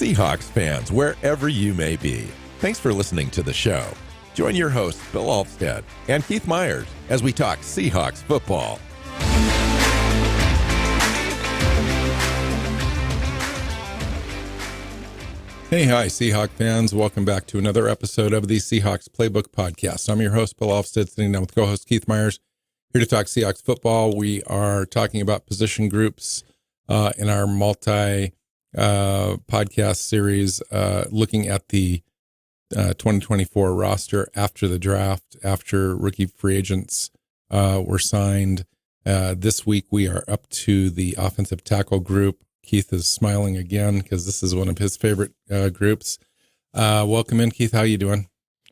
Seahawks fans, wherever you may be, thanks for listening to the show. Join your hosts, Bill Alvstad and Keith Myers, as we talk Seahawks football. Hey, hi, Seahawk fans. Welcome back to another episode of the Seahawks Playbook podcast. I'm your host, Bill Alvstad, sitting down with co-host Keith Myers, here to talk Seahawks football. We are talking about position groups in our podcast series, looking at the 2024 roster after the draft, after rookie free agents were signed. This week, we are up to the offensive tackle group. Keith is smiling again because this is one of his favorite groups. Welcome in, Keith. How you doing?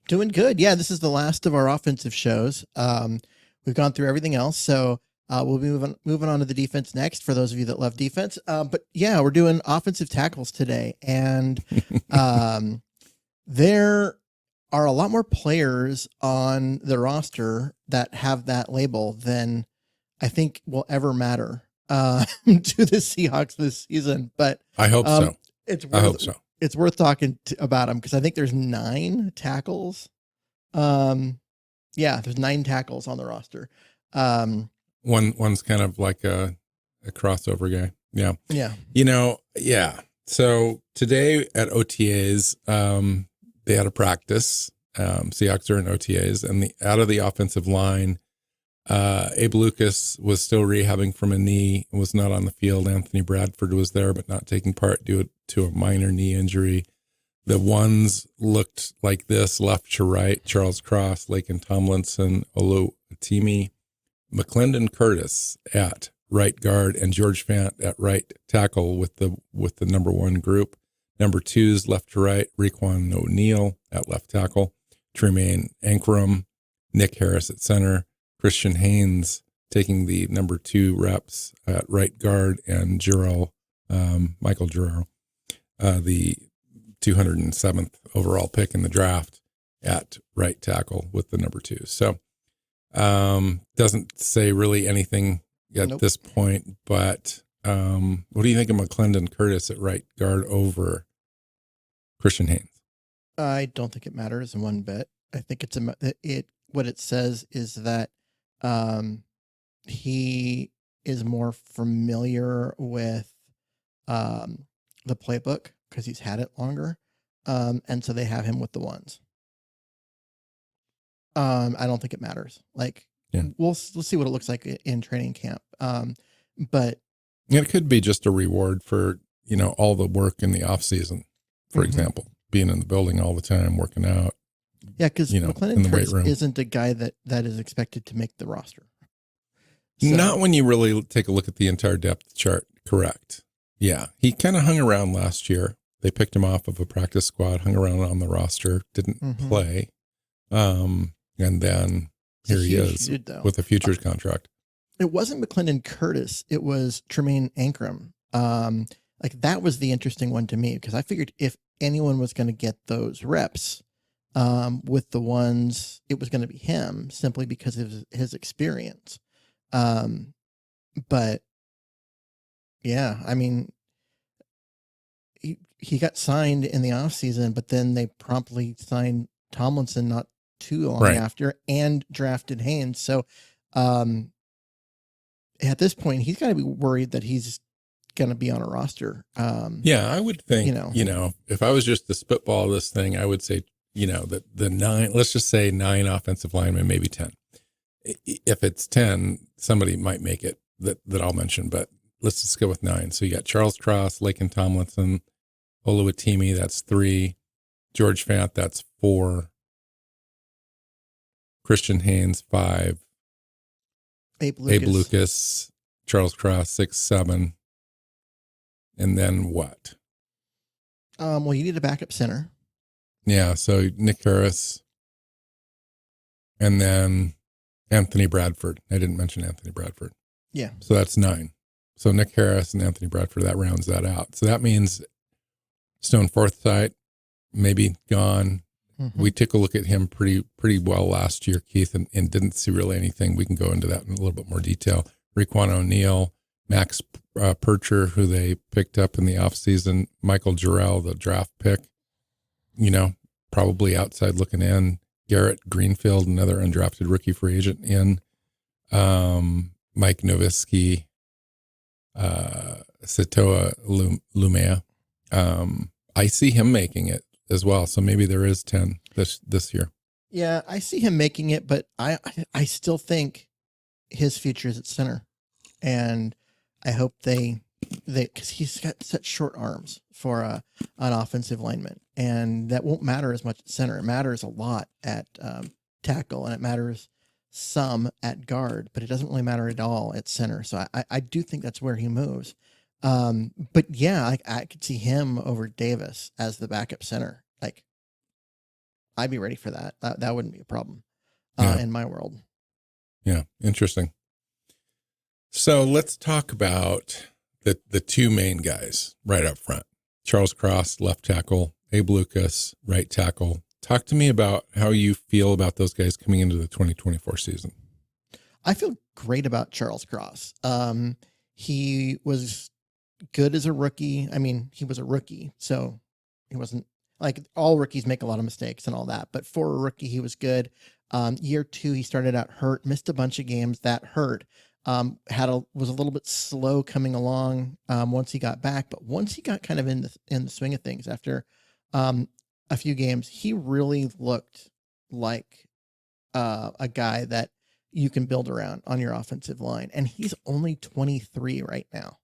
Doing good. Yeah, this is the last of our offensive shows. We've gone through everything else, so we'll be moving on to the defense next for those of you that love defense. But yeah, we're doing offensive tackles today, and there are a lot more players on the roster that have that label than I think will ever matter to the Seahawks this season. But I hope so. I hope so. It's worth talking about them because I think there's 9 tackles. Yeah, there's 9 tackles on the roster. One's kind of like a crossover guy. Yeah. Yeah. Yeah. So today at OTAs, they had a practice. Seahawks are in OTAs, and out of the offensive line, Abe Lucas was still rehabbing from a knee, was not on the field. Anthony Bradford was there, but not taking part due to a minor knee injury. The ones looked like this, left to right: Charles Cross, Lakin Tomlinson, Olu Atimi, McClendon Curtis at right guard, and George Fant at right tackle with the number 1 group. Number 2s left to right: Raekwon O'Neal at left tackle, Tremaine Ankrum, Nick Harris at center, Christian Haynes taking the number 2 reps at right guard, and Michael Giroux, the 207th overall pick in the draft, at right tackle with the number 2. So doesn't say really anything at this point, but what do you think of McClendon Curtis at right guard over Christian Haynes? I don't think it matters in one bit. I think what it says is that he is more familiar with the playbook because he's had it longer, and so they have him with the ones. I don't think it matters. We'll see what it looks like in training camp. But it could be just a reward for all the work in the off season, for example, being in the building all the time, working out. Yeah, because McClendon Curtis isn't a guy that is expected to make the roster. So. Not when you really take a look at the entire depth chart. Correct. Yeah, he kind of hung around last year. They picked him off of a practice squad, hung around on the roster, didn't play. And then here he is with a futures contract. It wasn't McClendon Curtis. It was Tremaine Ankrum. That was the interesting one to me because I figured if anyone was going to get those reps with the ones, it was going to be him simply because of his experience. But yeah, I mean, he got signed in the off season, but then they promptly signed Tomlinson not too long after and drafted Haynes. So, at this point, he's got to be worried that he's going to be on a roster. Yeah, I would think, if I was just to spitball this thing, I would say, that the 9, let's just say 9 offensive linemen, maybe 10. If it's 10, somebody might make it that I'll mention, but let's just go with 9. So you got Charles Cross, Lakin Tomlinson, Olu Atimi, that's 3. George Fant, that's 4. Christian Haynes, 5. Abe Lucas, Charles Cross, 6, 7. And then what? Well, you need a backup center. Yeah, so Nick Harris, and then Anthony Bradford. I didn't mention Anthony Bradford. Yeah. So that's 9. So Nick Harris and Anthony Bradford, that rounds that out. So that means Stone Forsythe, maybe gone. Mm-hmm. We took a look at him pretty well last year, Keith, and didn't see really anything. We can go into that in a little bit more detail. Raekwon O'Neal, Max Percher, who they picked up in the offseason, Michael Jarrell, the draft pick, probably outside looking in, Garrett Greenfield, another undrafted rookie free agent in, Mike Nowitzki, Satoa Lumea. I see him making it as well. So maybe there is 10 this year. Yeah, I see him making it, but I still think his future is at center. And I hope they because he's got such short arms for an offensive lineman, and that won't matter as much at center. It matters a lot at tackle, and it matters some at guard, but it doesn't really matter at all at center. So I do think that's where he moves. But yeah, I could see him over Davis as the backup center. Like, I'd be ready for that. That wouldn't be a problem in my world. Yeah, interesting. So let's talk about the two main guys right up front. Charles Cross, left tackle, Abe Lucas, right tackle. Talk to me about how you feel about those guys coming into the 2024 season. I feel great about Charles Cross. He was good as a rookie. I mean, he was a rookie, so he wasn't like all rookies make a lot of mistakes and all that. But for a rookie, he was good. Year 2, he started out hurt, missed a bunch of games. That hurt. Was a little bit slow coming along once he got back, but once he got kind of in the swing of things after a few games, he really looked like a guy that you can build around on your offensive line. And he's only 23 right now,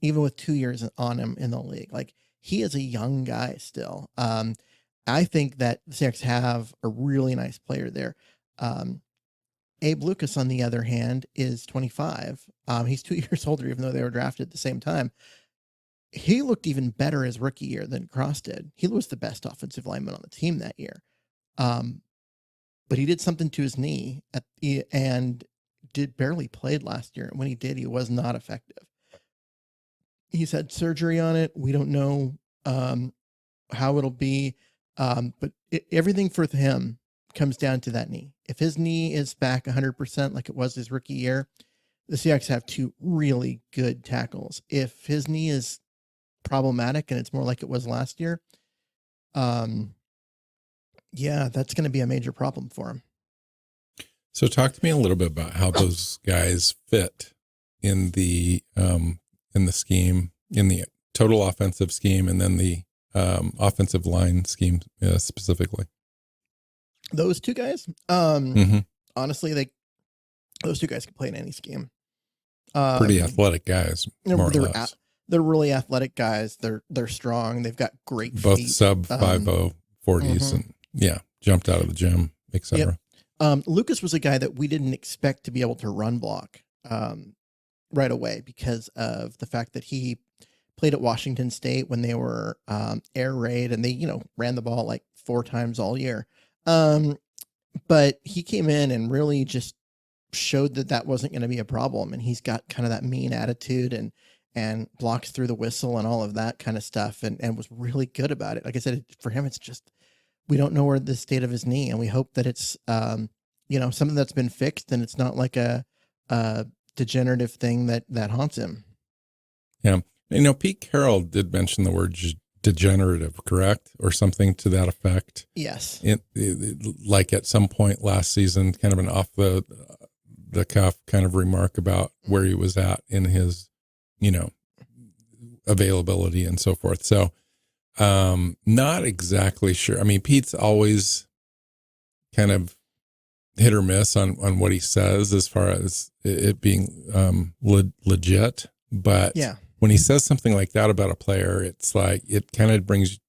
even with 2 years on him in the league. Like, he is a young guy still. I think that the Seahawks have a really nice player there. Abe Lucas, on the other hand, is 25. He's 2 years older, even though they were drafted at the same time. He looked even better his rookie year than Cross did. He was the best offensive lineman on the team that year. But he did something to his knee and barely played last year. And when he did, he was not effective. He's had surgery on it. We don't know how it'll be. But everything for him comes down to that knee. If his knee is back 100% like it was his rookie year, the Seahawks have 2 really good tackles. If his knee is problematic and it's more like it was last year, that's going to be a major problem for him. So talk to me a little bit about how those guys fit in the scheme, in the total offensive scheme, and then the offensive line scheme specifically. Those 2 guys, honestly, those 2 guys can play in any scheme. Pretty athletic guys, more or less. They're really athletic guys. They're strong. They've got great both feet. sub 5.0 40s and jumped out of the gym, etc. Yep. Lucas was a guy that we didn't expect to be able to run block right away because of the fact that he played at Washington State when they were air raid, and they ran the ball like 4 times all year. But he came in and really just showed that wasn't going to be a problem. And he's got kind of that mean attitude and blocks through the whistle and all of that kind of stuff. And was really good about it. Like I said, for him, it's just, we don't know where the state of his knee, and we hope that it's, something that's been fixed and it's not like a degenerative thing that haunts him. Yeah. Pete Carroll did mention the word degenerative, correct? Or something to that effect. Yes. Like at some point last season, kind of an off the cuff kind of remark about where he was at in his, availability and so forth. So, not exactly sure. I mean, Pete's always kind of hit or miss on what he says as far as it being legit, but when he says something like that about a player, it's like it kind of brings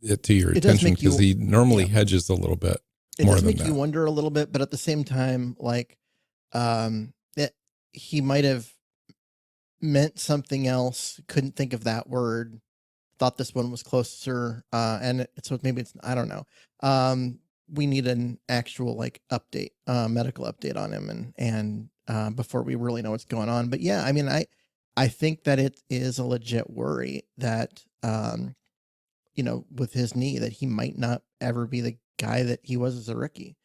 it to your attention because he normally hedges a little bit more than that. It does make you wonder a little bit, but at the same time, like he might have meant something else, couldn't think of that word, thought this one was closer, and so maybe it's, I don't know. We need an actual update, medical update on him, and before we really know what's going on. But yeah, I mean, I think that it is a legit worry that, with his knee, that he might not ever be the guy that he was as a rookie.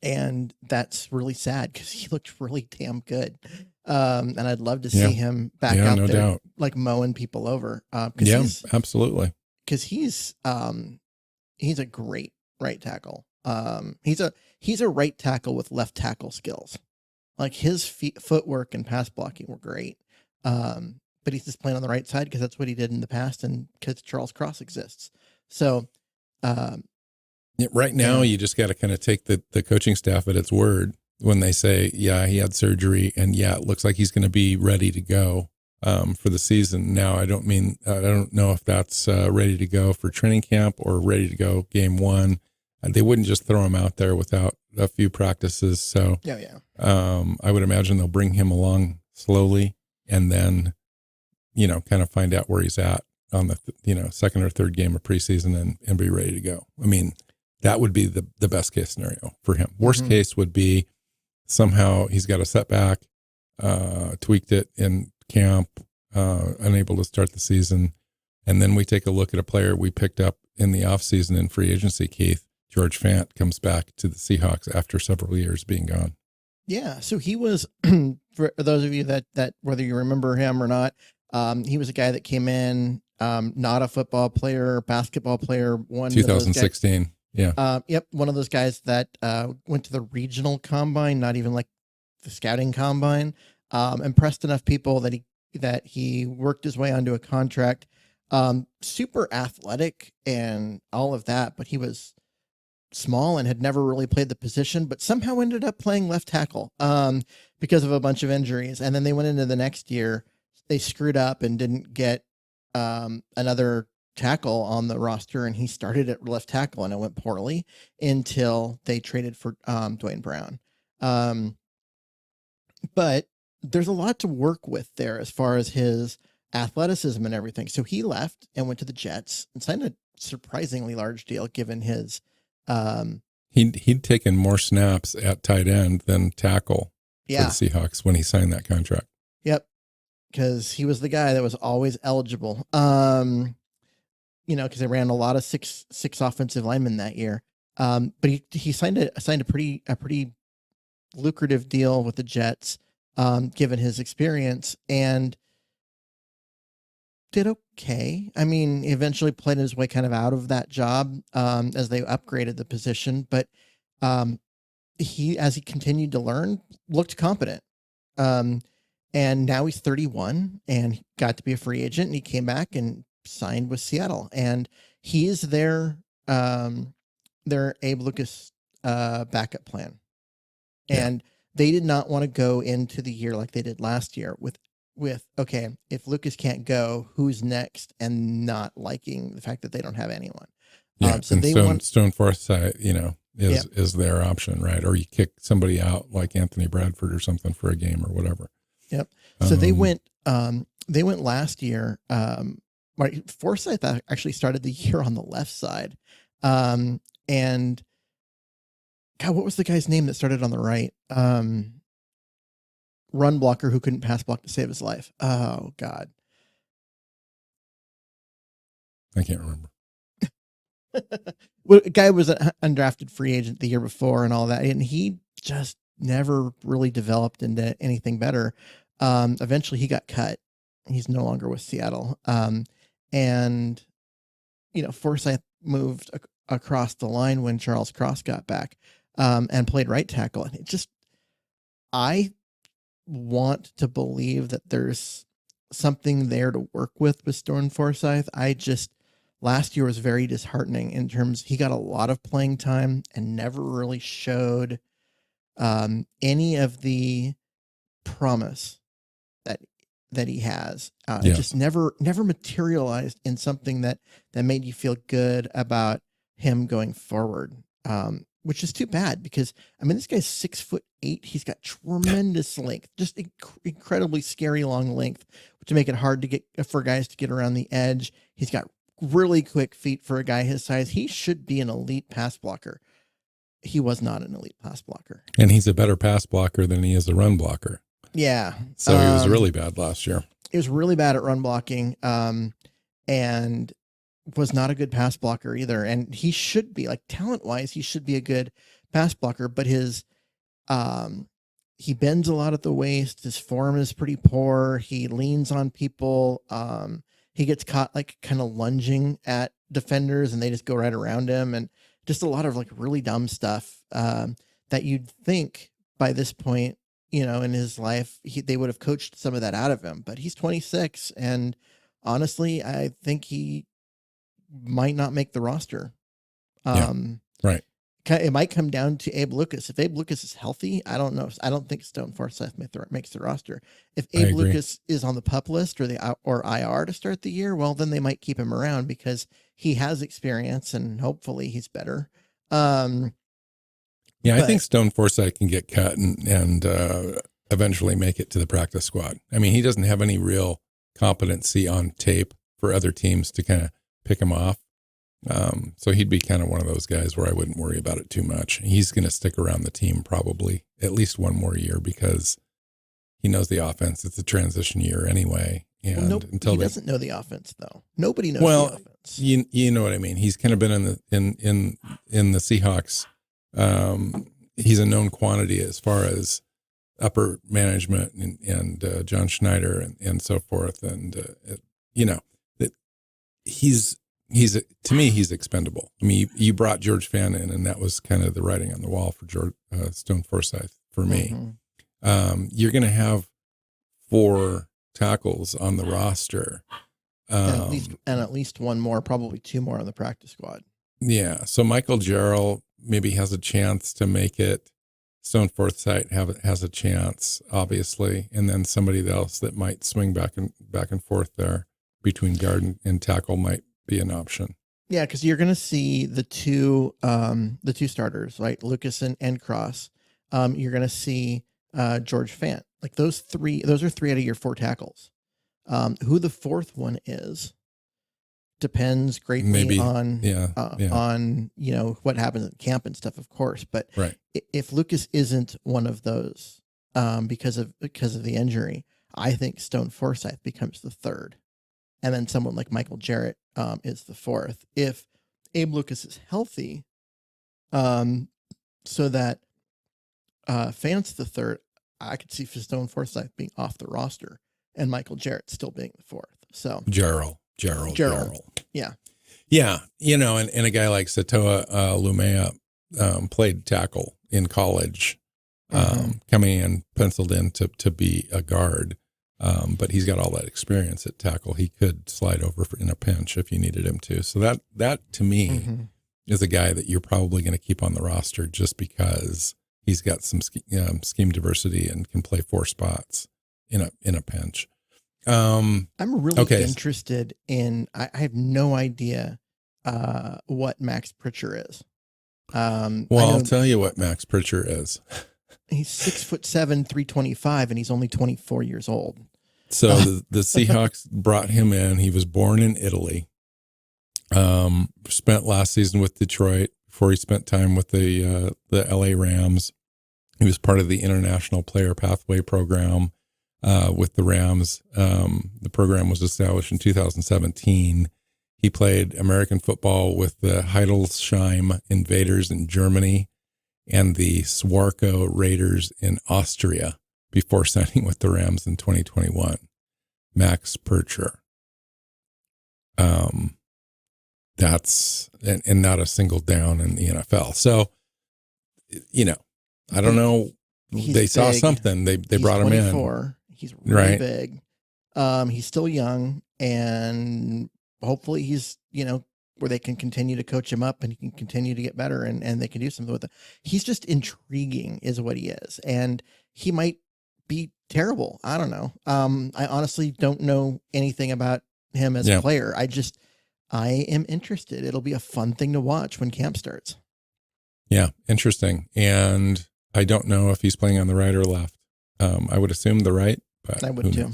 And that's really sad because he looked really damn good. And I'd love to see him back out no there, doubt. like mowing people over. Absolutely. Because he's a great right tackle. He's a right tackle with left tackle skills. Like his footwork and pass blocking were great. But he's just playing on the right side because that's what he did in the past, and because Charles Cross exists. So, right now, you just got to kind of take the coaching staff at its word when they say, yeah, he had surgery, and yeah, it looks like he's going to be ready to go for the season. Now, I don't know if that's ready to go for training camp or ready to go game one. They wouldn't just throw him out there without a few practices. So, I would imagine they'll bring him along slowly, and then, kind of find out where he's at on the, second or third game of preseason and be ready to go. I mean, that would be the best case scenario for him. Worst case would be somehow he's got a setback, tweaked it in camp, unable to start the season. And then we take a look at a player we picked up in the offseason in free agency, Keith. George Fant comes back to the Seahawks after several years being gone. Yeah. So he was, for those of you that whether you remember him or not, he was a guy that came in, not a football player, basketball player. 2016. Yep. One of those guys that went to the regional combine, not even like the scouting combine, impressed enough people that he worked his way onto a contract. Super athletic and all of that, but he was small and had never really played the position, but somehow ended up playing left tackle because of a bunch of injuries. And then they went into the next year, they screwed up and didn't get another tackle on the roster, and he started at left tackle, and it went poorly until they traded for Dwayne Brown. But there's a lot to work with there as far as his athleticism and everything. So he left and went to the Jets and signed a surprisingly large deal given his he'd taken more snaps at tight end than tackle for the Seahawks when he signed that contract. Yep. Because he was the guy that was always eligible. Because they ran a lot of six offensive linemen that year. But he signed a pretty lucrative deal with the Jets, given his experience, and did okay. I mean, eventually played his way kind of out of that job as they upgraded the position, but as he continued to learn, looked competent. And now he's 31 and got to be a free agent, and he came back and signed with Seattle, and he is their Abe Lucas backup plan. And they did not want to go into the year like they did last year with okay, if Lucas can't go, who's next, and not liking the fact that they don't have anyone. So they Stone Forsythe, is their option, right? Or you kick somebody out like Anthony Bradford or something for a game or whatever. Yep. So they went last year. Forsythe actually started the year on the left side. And God, what was the guy's name that started on the right? Run blocker who couldn't pass block to save his life. Oh God. I can't remember. Well, a guy was an undrafted free agent the year before and all that, and he just never really developed into anything better. Eventually he got cut. He's no longer with Seattle. And Forsythe moved across the line when Charles Cross got back, and played right tackle. And I want to believe that there's something there to work with Stone Forsythe. Last year was very disheartening in terms he got a lot of playing time and never really showed any of the promise that he has. It just never materialized in something that made you feel good about him going forward. Which is too bad because, I mean, this guy's 6'8". He's got tremendous length, just incredibly scary long length, to make it hard for guys to get around the edge. He's got really quick feet for a guy his size. He should be an elite pass blocker. He was not an elite pass blocker. And he's a better pass blocker than he is a run blocker. Yeah. So he was really bad last year. He was really bad at run blocking. And was not a good pass blocker either. And he should be, like, talent-wise, he should be a good pass blocker, but he bends a lot at the waist. His form is pretty poor. He leans on people. He gets caught like kind of lunging at defenders and they just go right around him, and just a lot of like really dumb stuff that you'd think by this point, in his life, they would have coached some of that out of him, but he's 26. And honestly, I think he might not make the roster. Right. It might come down to Abe Lucas. If Abe Lucas is healthy, I don't know. I don't think Stone Forsythe makes the roster. If Abe Lucas is on the PUP list or IR to start the year, well, then they might keep him around because he has experience and hopefully he's better. I think Stone Forsythe can get cut and eventually make it to the practice squad. I mean, he doesn't have any real competency on tape for other teams to kind of pick him off. So he'd be kind of one of those guys where I wouldn't worry about it too much. He's going to stick around the team probably at least one more year because he knows the offense. It's a transition year anyway. And he doesn't know the offense though. Nobody knows the offense. You know what I mean? He's kind of been in the Seahawks. He's a known quantity as far as upper management and John Schneider and so forth. And, that he's to me, he's expendable. I mean, you brought George Fant in, and that was kind of the writing on the wall for Stone Forsythe for me. Mm-hmm. You're going to have 4 tackles on the roster, and at least one more, probably 2 more on the practice squad. Yeah. So Michael Jarrell maybe has a chance to make it. Stone Forsythe has a chance, obviously, and then somebody else that might swing back and forth there between guard and tackle might be an option. Yeah, because you're going to see the two starters, right? Lucas and Cross. You're going to see George Fant. Like those are 3 out of your 4 tackles. Who the 4th one is depends greatly on what happens at camp and stuff, of course. But if Lucas isn't one of those because of the injury, I think Stone Forsythe becomes the 3rd. And then someone like Michael Jarrett is the 4th. If Abe Lucas is healthy, so that Fant's the 3rd, I could see Stone Forsythe being off the roster and Michael Jarrett still being the 4th. So Jarrell. Yeah. Yeah. And a guy like Satoa Lumea played tackle in college, coming in, penciled in to be a guard. But he's got all that experience at tackle. He could slide over in a pinch if you needed him to. So that to me is a guy that you're probably going to keep on the roster just because he's got some scheme diversity and can play 4 spots in a pinch. I'm really interested in. I have no idea what Max Pritchard is. I'll tell you what Max Pritchard is. He's 6'7", 325, and he's only 24 years old. So the Seahawks brought him in. He was born in Italy. Spent last season with Detroit before he spent time with the LA Rams. He was part of the International Player Pathway Program with the Rams. The program was established in 2017. He played American football with the Heidelsheim Invaders in Germany and the Swarco Raiders in Austria before signing with the Rams in 2021. Max Pritchard. That's and not a single down in the NFL. So, I don't know. They saw something. They brought him in. He's really big. He's still young, and hopefully he's, where they can continue to coach him up and he can continue to get better and they can do something with it. He's just intriguing is what he is. And he might be terrible. I don't know. I honestly don't know anything about him as a player. I am interested. It'll be a fun thing to watch when camp starts. Yeah. Interesting. And I don't know if he's playing on the right or left. I would assume the right, but I would too.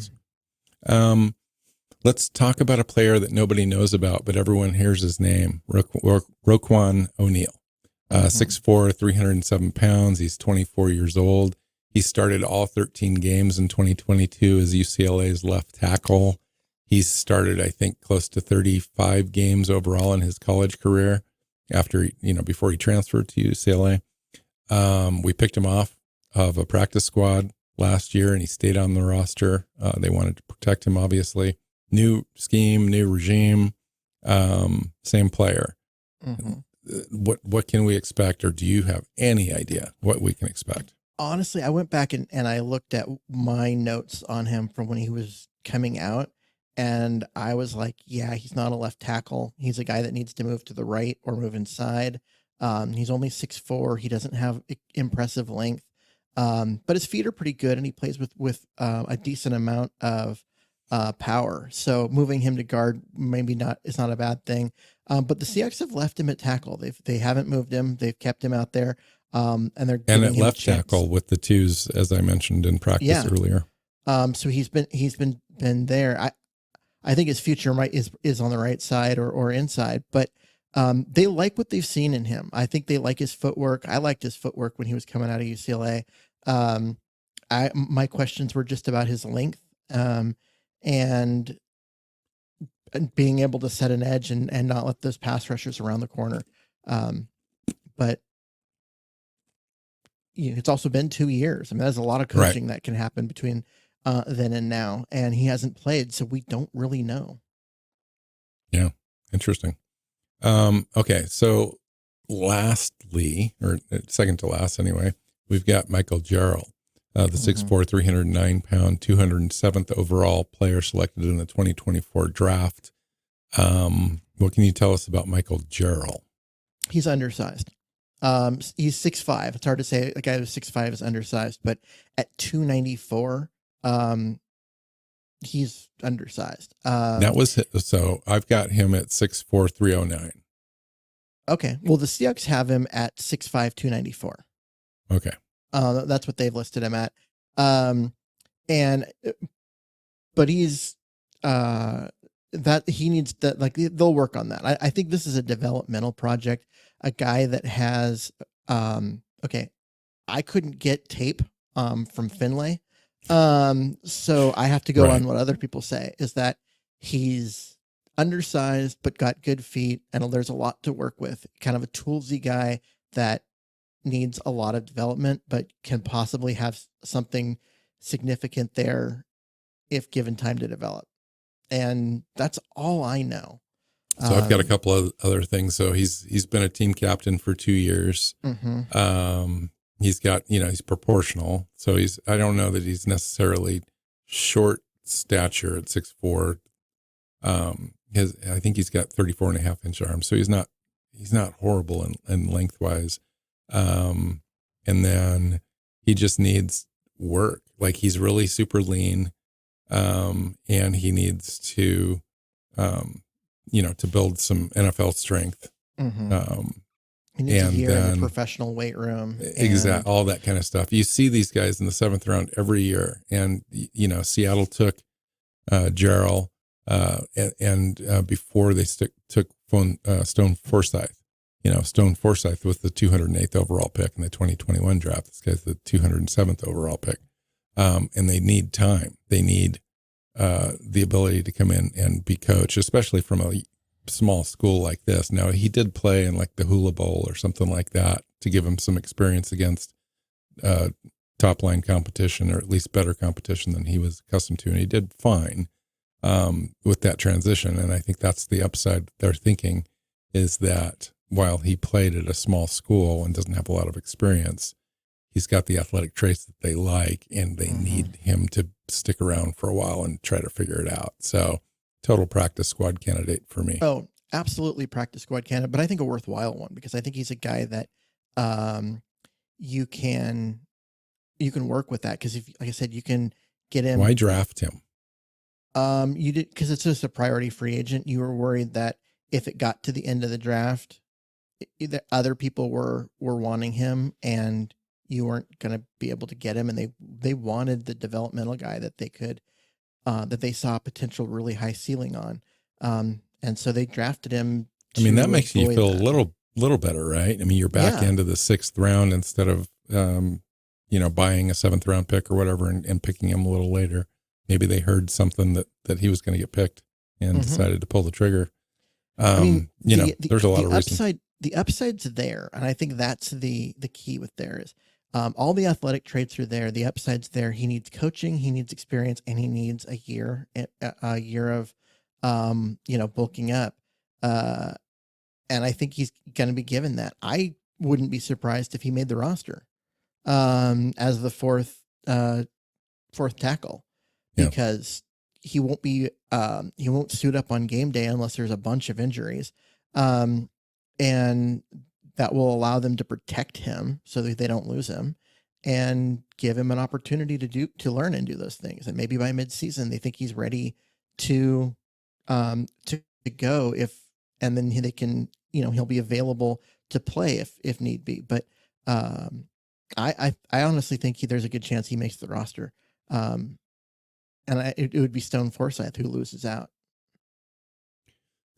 Let's talk about a player that nobody knows about, but everyone hears his name, Roquan O'Neal. 6'4", 307 pounds. He's 24 years old. He started all 13 games in 2022 as UCLA's left tackle. He's started, I think, close to 35 games overall in his college career after, before he transferred to UCLA. We picked him off of a practice squad last year, and he stayed on the roster. They wanted to protect him, obviously. New scheme, new regime, same player. Mm-hmm. What can we expect, or do you have any idea what we can expect? Honestly, I went back and I looked at my notes on him from when he was coming out, and I was like, yeah, he's not a left tackle. He's a guy that needs to move to the right or move inside. He's only 6'4". He doesn't have impressive length, but his feet are pretty good, and he plays with a decent amount of power. So moving him to guard maybe not is not a bad thing. But the Seahawks have left him at tackle. They haven't moved him. They've kept him out there. And they're And giving at him left a chance. tackle with the twos, as I mentioned in practice earlier. So he's been there. I think his future is on the right side or inside, but they like what they've seen in him. I think they like his footwork. I liked his footwork when he was coming out of UCLA. My questions were just about his length, and being able to set an edge and not let those pass rushers around the corner. But it's also been 2 years. I mean, there's a lot of coaching that can happen between then and now, and he hasn't played, so we don't really know. Yeah, interesting. Okay, so lastly, or second to last anyway, we've got Michael Jarrell, the 6'4", 309-pound, 207th overall player selected in the 2024 draft. What can you tell us about Michael Jarrell? He's undersized. He's 6'5". It's hard to say a guy who's 6'5" is undersized, but at 294, he's undersized. So I've got him at 6'4", 309. Okay. Well, the Seahawks have him at 6'5", 294. Okay. That's what they've listed him at. But he's, that he needs that, like, they'll work on that. I think this is a developmental project. A guy that has, okay, I couldn't get tape, from Finlay. So I have to go on what other people say, is that he's undersized, but got good feet, and there's a lot to work with. Kind of a toolsy guy that needs a lot of development, but can possibly have something significant there if given time to develop. And that's all I know. So I've got a couple of other things. So he's been a team captain for 2 years. He's got, he's proportional. So I don't know that he's necessarily short stature at 6'4". I think he's got 34.5-inch arms. So he's not horrible in lengthwise. And then he just needs work. Like, he's really super lean. And he needs to, to build some NFL strength. He needs a year in the professional weight room. Exactly. All that kind of stuff. You see these guys in the 7th round every year. And, Seattle took Jarrell, and before they took Stone Forsythe. Stone Forsythe with the 208th overall pick in the 2021 draft. This guy's the 207th overall pick. And they need time. They need the ability to come in and be coached, especially from a small school like this. Now, he did play in like the Hula Bowl or something like that to give him some experience against top line competition, or at least better competition than he was accustomed to. And he did fine with that transition. And I think that's the upside they're thinking, is that while he played at a small school and doesn't have a lot of experience, he's got the athletic traits that they like, and they need him to stick around for a while and try to figure it out. So total practice squad candidate for me. Oh, absolutely practice squad candidate, but I think a worthwhile one, because I think he's a guy that you can work with that. Because like I said, you can get him. Why draft him? You did, because it's just a priority free agent. You were worried that if it got to the end of the draft, either other people were wanting him and you weren't going to be able to get him, and they wanted the developmental guy that they could, that they saw potential really high ceiling on. And so they drafted him. I mean, that makes you feel a little better, right? I mean, you're back into the 6th round instead of, buying a 7th round pick or whatever and picking him a little later. Maybe they heard something that he was going to get picked and decided to pull the trigger. There's a lot of reasons. the upside's there, and I think that's the key with there is all the athletic traits are there. The upside's there. He needs coaching, he needs experience, and he needs a year of bulking up. And I think he's going to be given that. I wouldn't be surprised if he made the roster as the fourth tackle, because he won't suit up on game day unless there's a bunch of injuries. And that will allow them to protect him so that they don't lose him and give him an opportunity to learn and do those things. And maybe by midseason, they think he's ready to go and then they can, he'll be available to play if need be. But I honestly think there's a good chance he makes the roster. And it would be Stone Forsythe who loses out.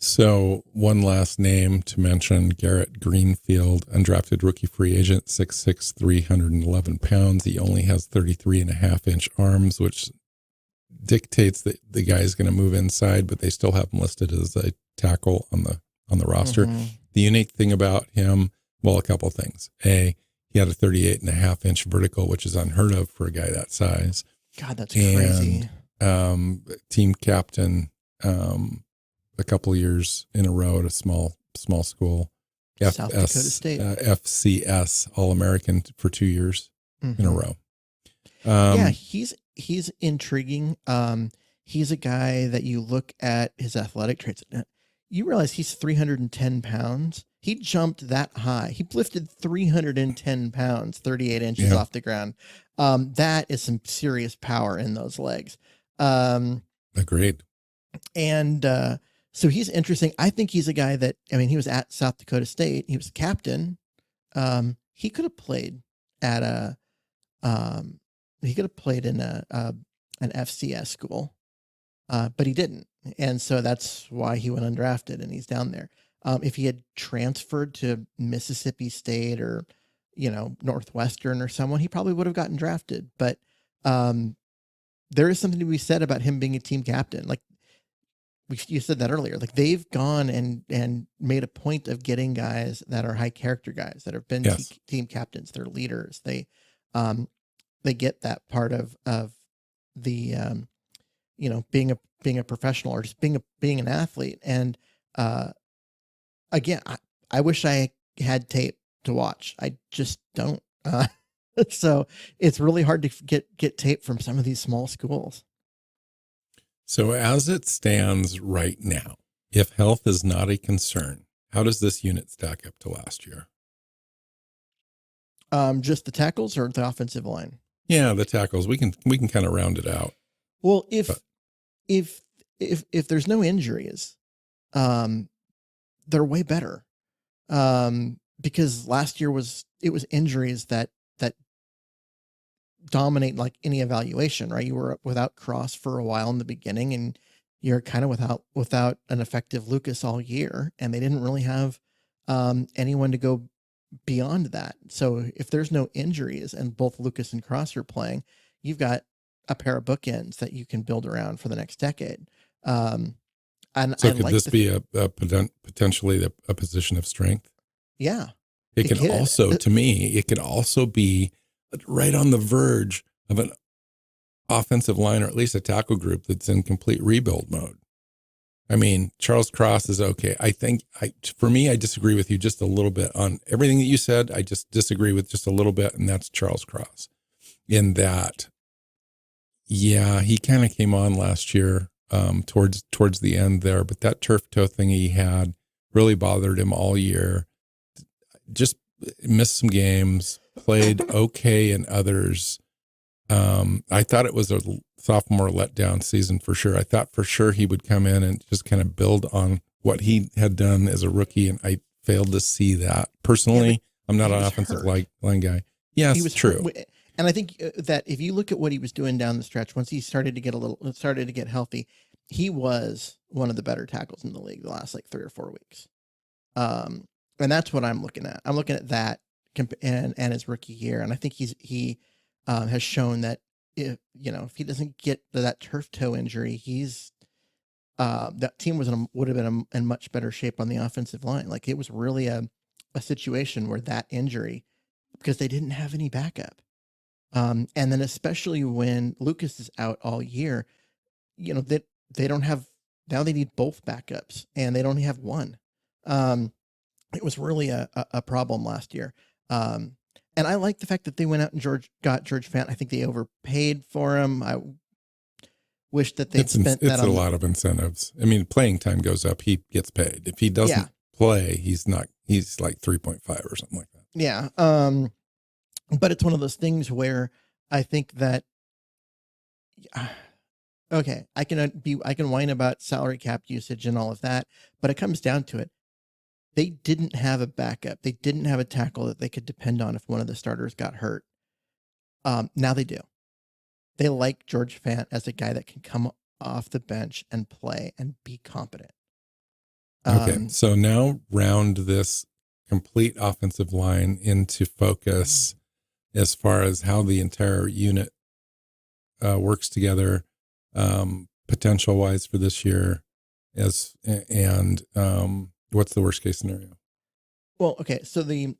So one last name to mention, Garrett Greenfield, undrafted rookie free agent, 6'6", 311 pounds. He only has 33.5-inch arms, which dictates that the guy is going to move inside, but they still have him listed as a tackle on the roster. Mm-hmm. The unique thing about him, well, a couple of things. A, he had a 38.5-inch vertical, which is unheard of for a guy that size. God, that's crazy. Team captain, a couple of years in a row at a small school, South Dakota State, FCS All-American for 2 years in a row. He's intriguing. He's a guy that you look at his athletic traits. You realize he's 310 pounds. He jumped that high. He lifted 310 pounds, 38 inches off the ground. That is some serious power in those legs. Agreed. And so he's interesting. I think he's a guy that, he was at South Dakota State. He was a captain. He could have played at an FCS school, but he didn't. And so that's why he went undrafted and he's down there. If he had transferred to Mississippi State or, Northwestern or someone, he probably would have gotten drafted. But there is something to be said about him being a team captain. Like you said that earlier, like they've gone and made a point of getting guys that are high character guys that have been team captains. They're leaders. They get that part of the, being a professional or just being an athlete. And, again, I wish I had tape to watch. I just don't. So it's really hard to get tape from some of these small schools. So as it stands right now, if health is not a concern, how does this unit stack up to last year? Just the tackles or the offensive line? Yeah, the tackles. We can kind of round it out. Well, if there's no injuries, they're way better. Because last year it was injuries that dominate like any evaluation, right? You were without Cross for a while in the beginning, and you're kind of without an effective Lucas all year, and they didn't really have anyone to go beyond that. So if there's no injuries and both Lucas and Cross are playing, you've got a pair of bookends that you can build around for the next decade. And so could this be a potentially a position of strength? Yeah. It can also, to me, it could also be right on the verge of an offensive line, or at least a tackle group that's in complete rebuild mode. Charles Cross is okay. For me, I disagree with you just a little bit on everything that you said. I just disagree with just a little bit, and that's Charles Cross. In that, he kind of came on last year towards the end there, but that turf toe thing he had really bothered him all year. Just missed some games, played okay in others. I thought it was a sophomore letdown season for sure. I thought for sure he would come in and just kind of build on what he had done as a rookie, and I failed to see that. Personally, I'm not an offensive line guy. Yes, he was true. And I think that if you look at what he was doing down the stretch, once he started to get healthy, he was one of the better tackles in the league the last 3 or 4 weeks. And that's what I'm looking at. I'm looking at that and his rookie year. And I think he has shown that if he doesn't get that turf toe injury, that team would have been in much better shape on the offensive line. Like it was really a situation where that injury, because they didn't have any backup. And then especially when Lucas is out all year, that they don't have, now they need both backups and they only have one. It was really a problem last year. And I like the fact that they went out and got George Fant. I think they overpaid for him. I wish that they'd spent that on. It's a lot of incentives. I mean, playing time goes up, he gets paid. If he doesn't play, he's like 3.5 or something like that. Yeah. But it's one of those things where I think that, okay, I can whine about salary cap usage and all of that, but it comes down to it. They didn't have a backup. They didn't have a tackle that they could depend on if one of the starters got hurt. Now they do. They like George Fant as a guy that can come off the bench and play and be competent. Okay, so now round this complete offensive line into focus as far as how the entire unit works together, potential-wise for this year, and what's the worst case scenario? Well, okay, so the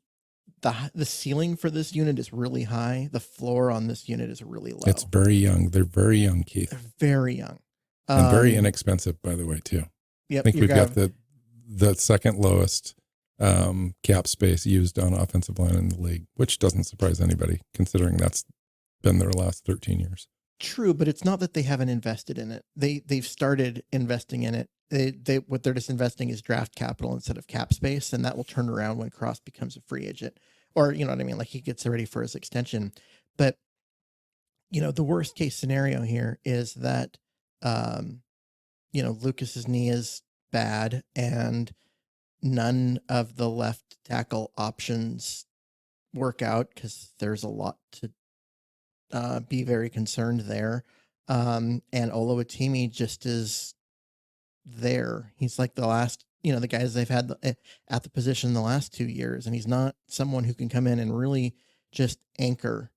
ceiling for this unit is really high. The floor on this unit is really low. It's very young. They're very young, Keith. They're very young. And very inexpensive, by the way, too. Yep, I think we've got the second lowest cap space used on offensive line in the league, which doesn't surprise anybody, considering that's been their last 13 years. True, but it's not that they haven't invested in it. They've started investing in it. What they're just investing is draft capital instead of cap space, and that will turn around when Cross becomes a free agent, or you know what I mean, like he gets ready for his extension. But the worst case scenario here is that Lucas's knee is bad and none of the left tackle options work out because there's a lot to be very concerned there. And Oluwatimi just is there. He's like the last, the guys they've had at the position the last 2 years, and he's not someone who can come in and really just anchor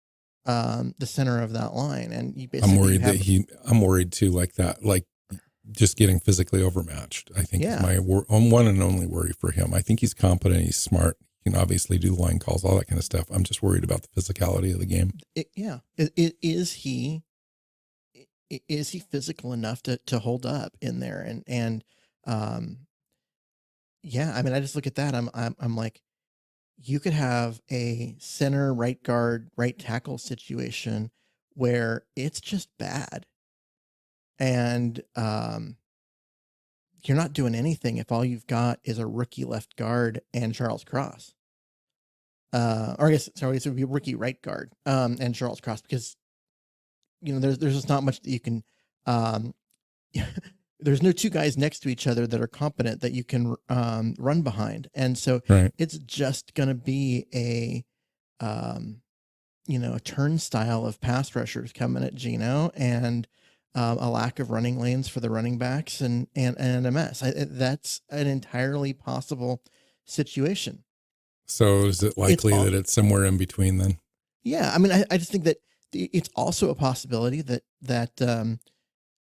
the center of that line. And you basically I'm worried too, like that, like just getting physically overmatched. I think is my one and only worry for him. I think he's competent, he's smart, he can obviously do line calls, all that kind of stuff. I'm just worried about the physicality of the game. Is he physical enough to hold up in there? And I mean, I just look at that. I'm like, you could have a center, right guard, right tackle situation where it's just bad. And you're not doing anything if all you've got is a rookie left guard and Charles Cross. Or I guess it would be rookie right guard and Charles Cross, because there's just not much that you can. There's no two guys next to each other that are competent that you can run behind, and so it's just going to be a turnstile of pass rushers coming at Geno, and a lack of running lanes for the running backs, and a mess. That's an entirely possible situation. So is it likely that it's somewhere in between then? Yeah, I mean, I just think that it's also a possibility that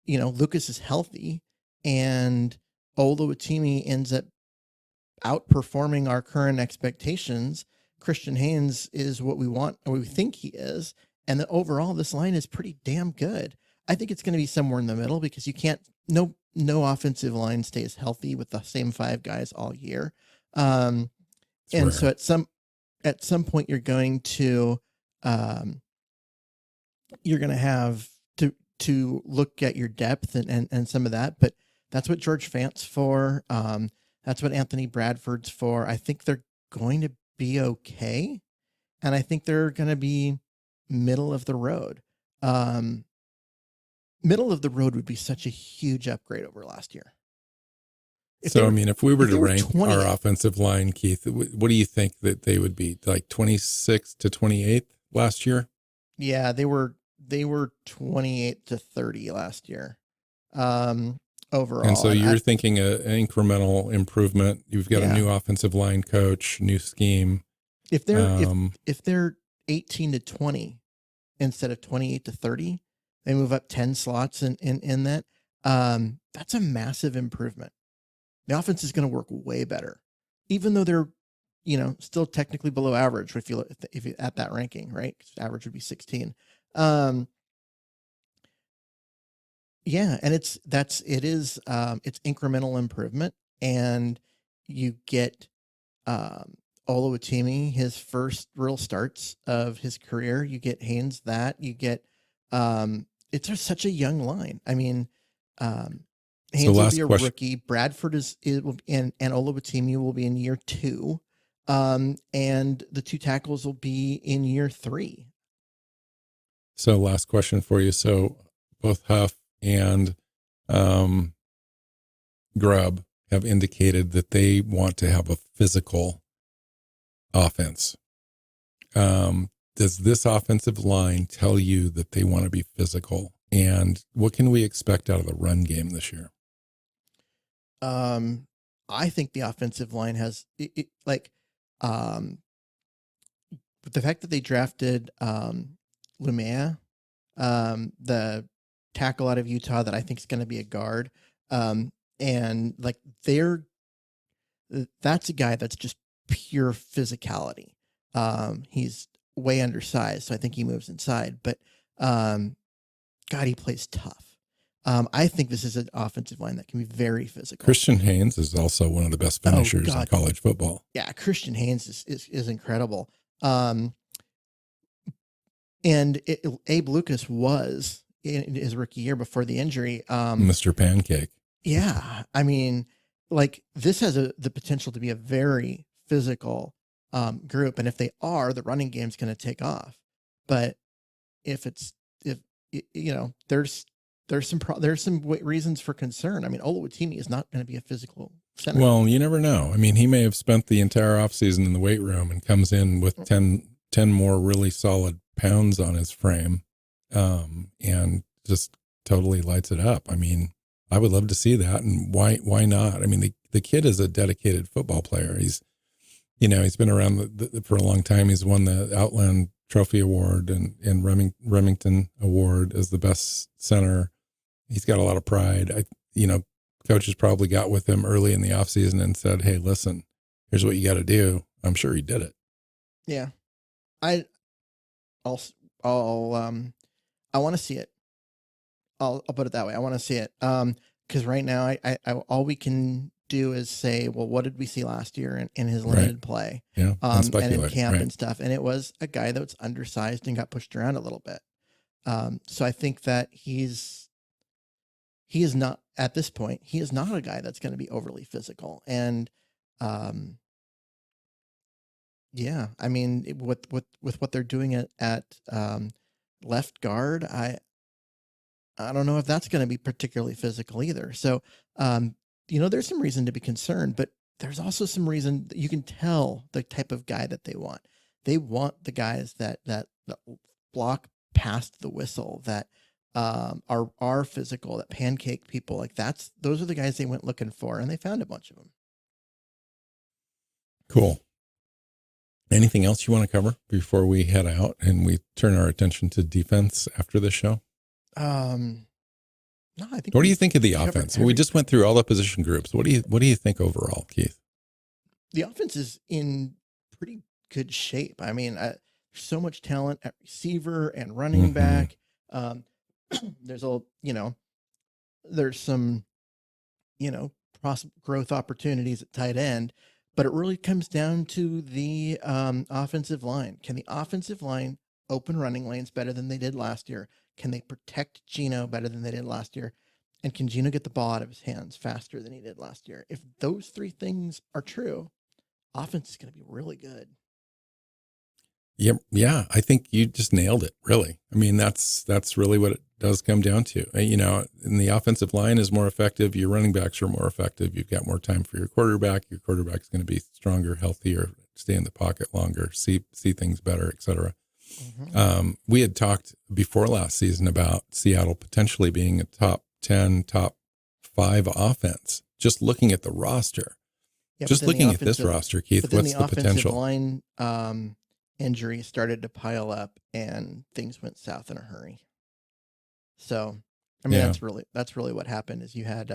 Lucas is healthy and Oluwatimi ends up outperforming our current expectations. Christian Haynes is what we want, or we think he is, and that overall this line is pretty damn good. I think it's going to be somewhere in the middle, because you can't, no offensive line stays healthy with the same 5 guys all year. And so at some point you're going to have to look at your depth and some of that, but that's what George Fant's for. That's what Anthony Bradford's for. I think they're going to be okay. And I think they're going to be middle of the road. Middle of the road would be such a huge upgrade over last year. If we were to rank our offensive line, Keith, what do you think that they would be? Like 26th to 28th last year? Yeah, they were 28 to 30 last year. Overall. And so you're thinking an incremental improvement. You've got a new offensive line coach, new scheme. If they're 18 to 20 instead of 28 to 30, they move up 10 slots in that. That's a massive improvement. The offense is going to work way better, even though they're, still technically below average if you at that ranking, right? 'Cause average would be 16. Um, yeah, and it's incremental improvement, and you get Oluwatimi, his first real starts of his career. You get Haynes, that you get it's just such a young line. I mean, um, So Haynes will last be a question. rookie. Bradford and Oluwatimi will be in year 2. And the 2 tackles will be in year 3. So last question for you. So both Huff and Grubb have indicated that they want to have a physical offense. Does this offensive line tell you that they want to be physical? And what can we expect out of the run game this year? I think the offensive line has but the fact that they drafted Lumea, the tackle out of Utah that I think is going to be a guard, and like that's a guy that's just pure physicality. He's way undersized, so I think he moves inside, but God, he plays tough. I think this is an offensive line that can be very physical. Christian Haynes is also one of the best finishers in college football. Yeah, Christian Haynes is incredible. And Abe Lucas was in his rookie year before the injury. Mr. Pancake. Yeah, I mean, like this has the potential to be a very physical group, and if they are, the running game's going to take off. But if there's some reasons for concern. I mean, Oluwatimi is not going to be a physical center. Well, you never know. I mean, he may have spent the entire offseason in the weight room and comes in with 10 more really solid pounds on his frame, and just totally lights it up. I mean, I would love to see that. And why not? I mean, the kid is a dedicated football player. He's been around for a long time. He's won the Outland Trophy Award and Remington Award as the best center. He's got a lot of pride. Coaches probably got with him early in the offseason and said, "Hey, listen, here's what you got to do." I'm sure he did it. Yeah. I want to see it. I'll put it that way. I want to see it. Because right now I all we can do is say, well, what did we see last year in his limited play? Yeah. And in camp and stuff. And it was a guy that was undersized and got pushed around a little bit. So I think that he is not, at this point, he is not a guy that's going to be overly physical. And yeah, I mean, with what they're doing at left guard, I don't know if that's going to be particularly physical either. So, there's some reason to be concerned, but there's also some reason that you can tell the type of guy that they want. They want the guys that block past the whistle, that are physical, that pancake people. Like those are the guys they went looking for, and they found a bunch of them. Cool. Anything else you want to cover before we head out and we turn our attention to defense after the show? No, I think. What do you think of the offense? We just went through all the position groups. What do you think overall, Keith? The offense is in pretty good shape. I mean, so much talent at receiver and running back. There's some, growth opportunities at tight end, but it really comes down to the offensive line. Can the offensive line open running lanes better than they did last year? Can they protect Geno better than they did last year? And can Geno get the ball out of his hands faster than he did last year? If those 3 things are true, offense is going to be really good. Yeah. I think you just nailed it, really. I mean, that's really what it does come down to. And the offensive line is more effective. Your running backs are more effective. You've got more time for your quarterback. Your quarterback's going to be stronger, healthier, stay in the pocket longer, see things better, et cetera. We had talked before last season about Seattle potentially being a top 10, top 5 offense. Just looking at the roster, just looking at this roster, Keith, what's the potential? Line injury started to pile up, and things went south in a hurry. So, I mean, that's really what happened. Is you had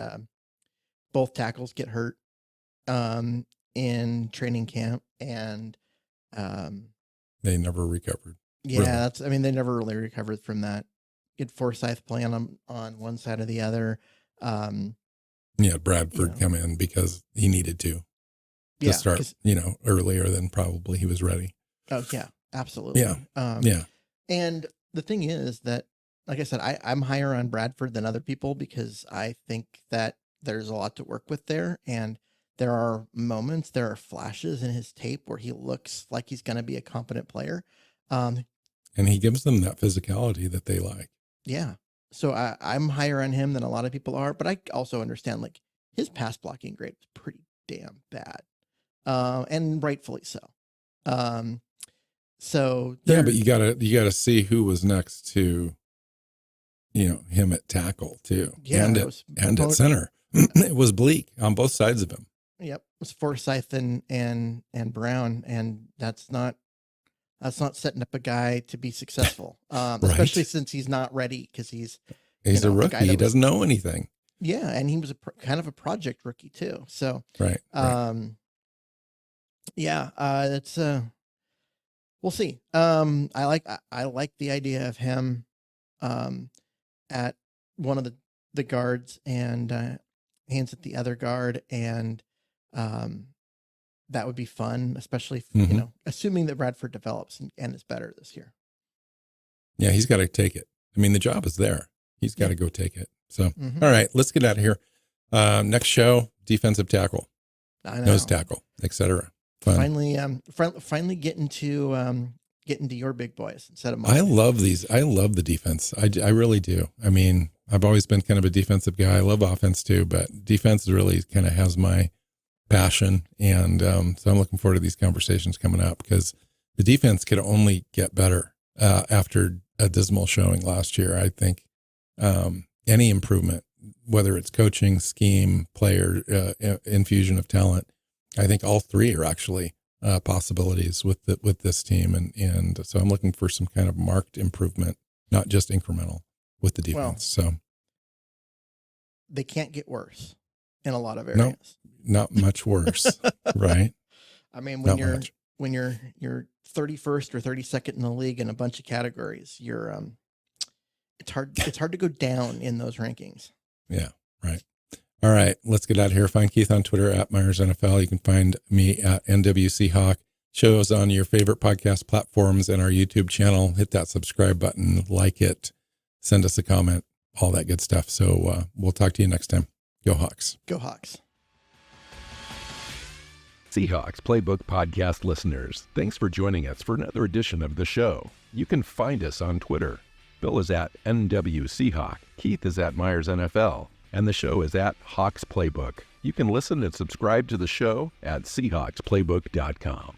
both tackles get hurt, in training camp, and they never recovered. Yeah, Really. they never really recovered from that. Get Forsyth playing on one side or the other. Bradford come in because he needed to start, earlier than probably he was ready. Oh yeah, absolutely. Yeah. And the thing is that, like I said, I'm higher on Bradford than other people because I think that there's a lot to work with there. And there are moments, there are flashes in his tape where he looks like he's going to be a competent player. And he gives them that physicality that they like. Yeah. So I'm higher on him than a lot of people are, but I also understand like his pass blocking grade is pretty damn bad. And rightfully so. So but you gotta see who was next to, him at tackle too. Yeah. And at center. It was bleak on both sides of him. Yep. It was Forsyth and Brown. And that's not setting up a guy to be successful. Right. Especially since he's not ready because he's a rookie. He doesn't know anything. Yeah. And he was kind of a project rookie too. So, right. Yeah, it's we'll see. I like the idea of him at one of the guards and hands at the other guard, and that would be fun, especially if, assuming that Bradford develops and is better this year. Yeah, he's got to take it. The job is there. He's got to go take it. So, all right, let's get out of here. Next show, defensive tackle, nose tackle, etc. Fun. Finally getting to your big boys instead of mine. I love these. I love the defense. I really do. I've always been kind of a defensive guy. I love offense too, but defense really kind of has my passion. And so I'm looking forward to these conversations coming up because the defense could only get better after a dismal showing last year. I think any improvement, whether it's coaching, scheme, player, infusion of talent, I think all three are actually possibilities with this team, and so I'm looking for some kind of marked improvement, not just incremental, with the defense. Well, so they can't get worse in a lot of areas. No, not much worse, right? When you're 31st or 32nd in the league in a bunch of categories, you're it's hard to go down in those rankings. Yeah, right. All right, let's get out of here. Find Keith on Twitter at Myers NFL. You can find me at NWC Hawk. Shows on your favorite podcast platforms and our YouTube channel. Hit that subscribe button, like it, send us a comment, all that good stuff. So we'll talk to you next time. Go Hawks. Go Hawks. Seahawks Playbook podcast listeners, thanks for joining us for another edition of the show. You can find us on Twitter. Bill is at NWC Hawk. Keith is at Myers NFL. And the show is at Hawks Playbook. You can listen and subscribe to the show at SeahawksPlaybook.com.